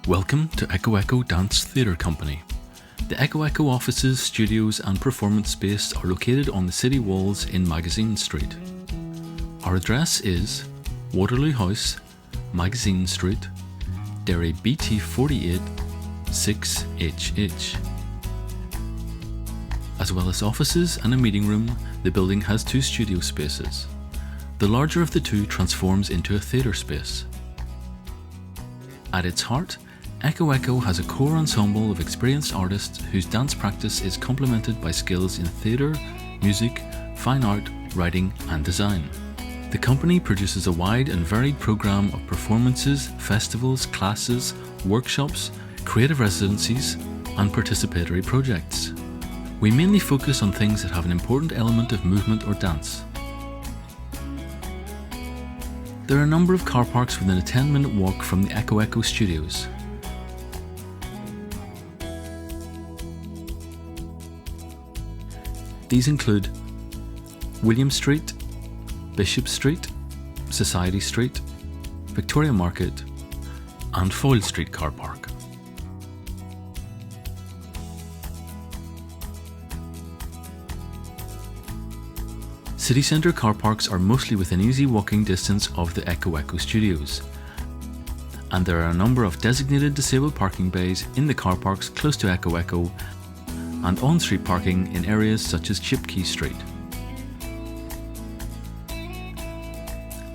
Welcome to Echo Echo Dance Theatre Company. The Echo Echo offices, studios and performance space are located on the city walls in Magazine Street. Our address is Waterloo House, Magazine Street, Derry BT48 6HH. As well as offices and a meeting room, the building has 2 studio spaces. The larger of the 2 transforms into a theatre space. At its heart, Echo Echo has a core ensemble of experienced artists whose dance practice is complemented by skills in theatre, music, fine art, writing and design. The company produces a wide and varied programme of performances, festivals, classes, workshops, creative residencies and participatory projects. We mainly focus on things that have an important element of movement or dance. There are a number of car parks within a 10-minute walk from the Echo Echo studios. These include William Street, Bishop Street, Society Street, Victoria Market and Foyle Street Car Park. City centre car parks are mostly within easy walking distance of the Echo Echo studios, and there are a number of designated disabled parking bays in the car parks close to Echo Echo and on-street parking in areas such as Chipkey Street.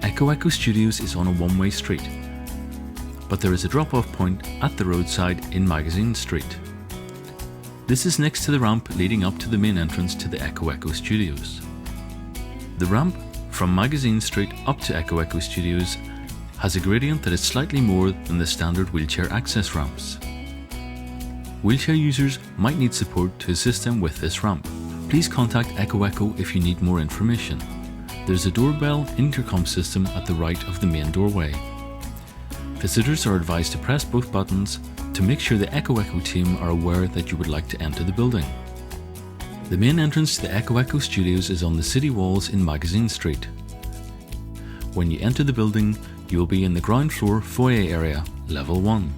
Echo Echo Studios is on a one-way street, but there is a drop-off point at the roadside in Magazine Street. This is next to the ramp leading up to the main entrance to the Echo Echo Studios. The ramp from Magazine Street up to Echo Echo Studios has a gradient that is slightly more than the standard wheelchair access ramps. Wheelchair users might need support to assist them with this ramp. Please contact Echo Echo if you need more information. There's a doorbell intercom system at the right of the main doorway. Visitors are advised to press both buttons to make sure the Echo Echo team are aware that you would like to enter the building. The main entrance to the Echo Echo Studios is on the city walls in Magazine Street. When you enter the building, you will be in the ground floor foyer area, level 1.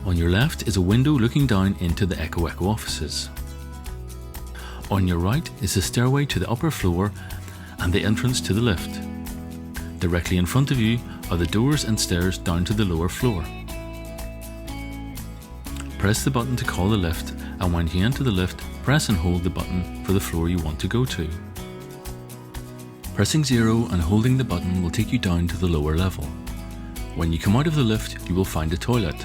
On your left is a window looking down into the Echo Echo offices. On your right is a stairway to the upper floor and the entrance to the lift. Directly in front of you are the doors and stairs down to the lower floor. Press the button to call the lift, and when you enter the lift, press and hold the button for the floor you want to go to. Pressing 0 and holding the button will take you down to the lower level. When you come out of the lift, you will find a toilet.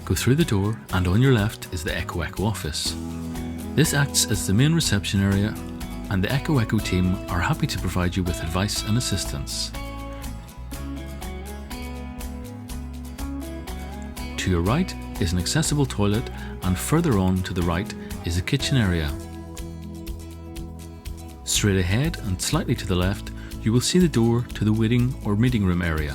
Go through the door and on your left is the Echo Echo office. This acts as the main reception area, and the Echo Echo team are happy to provide you with advice and assistance. To your right is an accessible toilet, and further on to the right is a kitchen area. Straight ahead and slightly to the left, you will see the door to the waiting or meeting room area.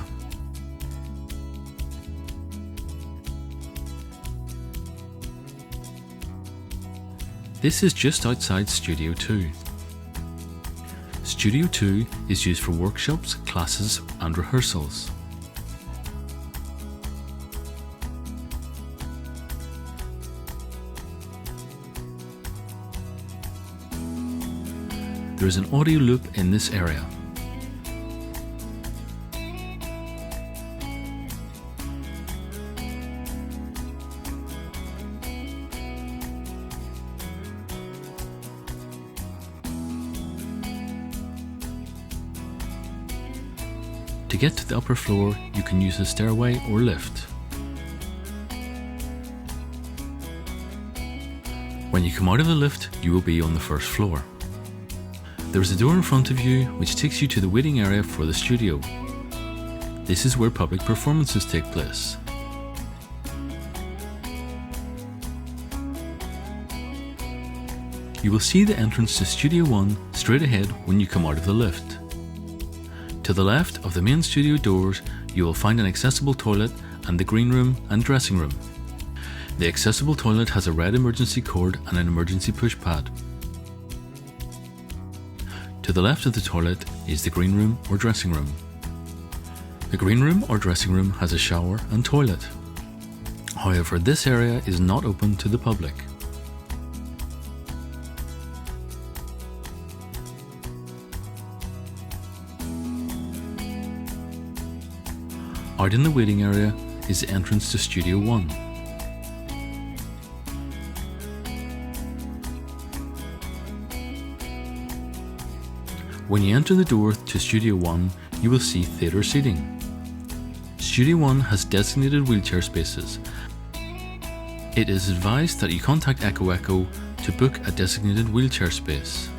This is just outside Studio 2. Studio 2 is used for workshops, classes and rehearsals. There is an audio loop in this area. To get to the upper floor, you can use a stairway or lift. When you come out of the lift, you will be on the first floor. There is a door in front of you which takes you to the waiting area for the studio. This is where public performances take place. You will see the entrance to Studio 1 straight ahead when you come out of the lift. To the left of the main studio doors, you will find an accessible toilet and the green room and dressing room. The accessible toilet has a red emergency cord and an emergency push pad. To the left of the toilet is the green room or dressing room. The green room or dressing room has a shower and toilet. However, this area is not open to the public. Out in the waiting area is the entrance to Studio 1. When you enter the door to Studio 1, you will see theatre seating. Studio 1 has designated wheelchair spaces. It is advised that you contact Echo Echo to book a designated wheelchair space.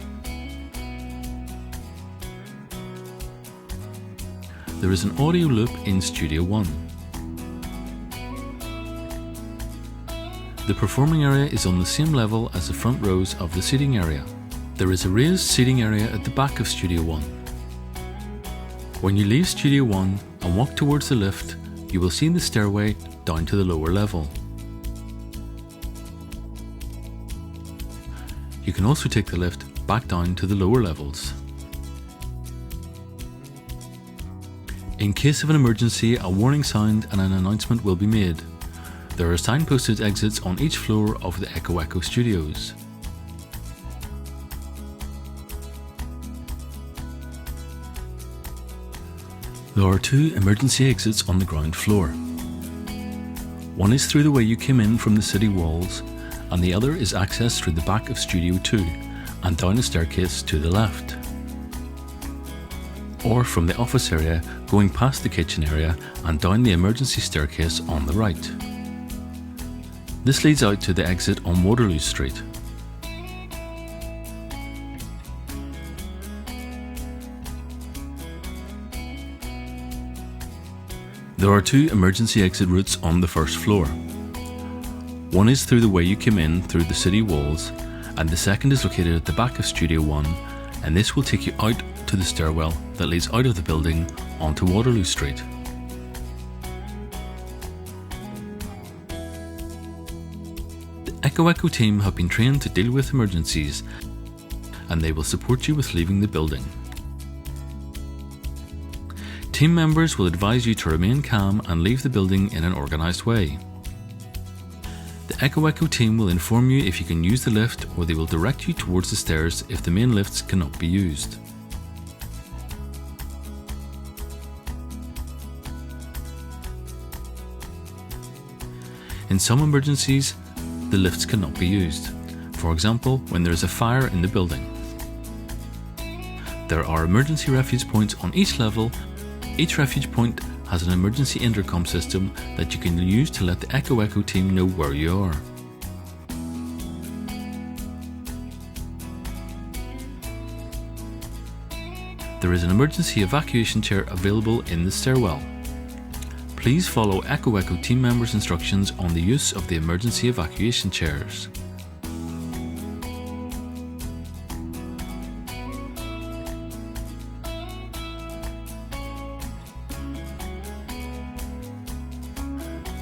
There is an audio loop in Studio 1. The performing area is on the same level as the front rows of the seating area. There is a raised seating area at the back of Studio 1. When you leave Studio 1 and walk towards the lift, you will see the stairway down to the lower level. You can also take the lift back down to the lower levels. In case of an emergency, a warning sound and an announcement will be made. There are signposted exits on each floor of the Echo Echo studios. There are 2 emergency exits on the ground floor. One is through the way you came in from the city walls, and the other is accessed through the back of Studio 2 and down a staircase to the left. Or from the office area, going past the kitchen area and down the emergency staircase on the right. This leads out to the exit on Waterloo Street. There are 2 emergency exit routes on the first floor. One is through the way you came in through the city walls, and the second is located at the back of Studio 1, and this will take you out to the stairwell that leads out of the building onto Waterloo Street. The Echo Echo team have been trained to deal with emergencies, and they will support you with leaving the building. Team members will advise you to remain calm and leave the building in an organised way. The Echo Echo team will inform you if you can use the lift, or they will direct you towards the stairs if the main lifts cannot be used. In some emergencies, the lifts cannot be used. For example, when there is a fire in the building. There are emergency refuge points on each level. Each refuge point has an emergency intercom system that you can use to let the Echo Echo team know where you are. There is an emergency evacuation chair available in the stairwell. Please follow Echo Echo team members' instructions on the use of the emergency evacuation chairs.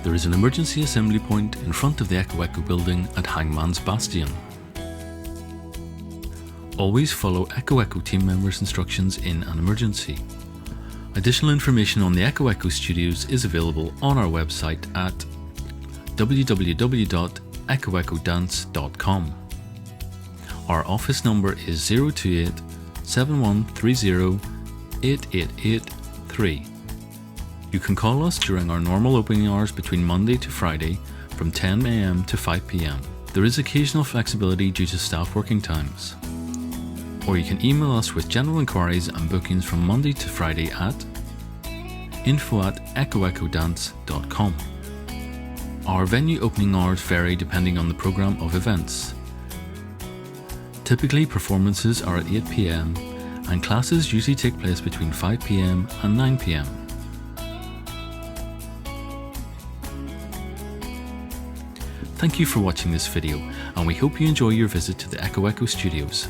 There is an emergency assembly point in front of the Echo Echo building at Hangman's Bastion. Always follow Echo Echo team members' instructions in an emergency. Additional information on the Echo Echo Studios is available on our website at www.echoechodance.com. Our office number is 028 7130 8883. You can call us during our normal opening hours between Monday to Friday from 10 AM to 5 PM. There is occasional flexibility due to staff working times. Or you can email us with general inquiries and bookings from Monday to Friday at info@echoechodance.com. Our venue opening hours vary depending on the programme of events. Typically, performances are at 8 PM and classes usually take place between 5 PM and 9 PM. Thank you for watching this video, and we hope you enjoy your visit to the Echo Echo Studios.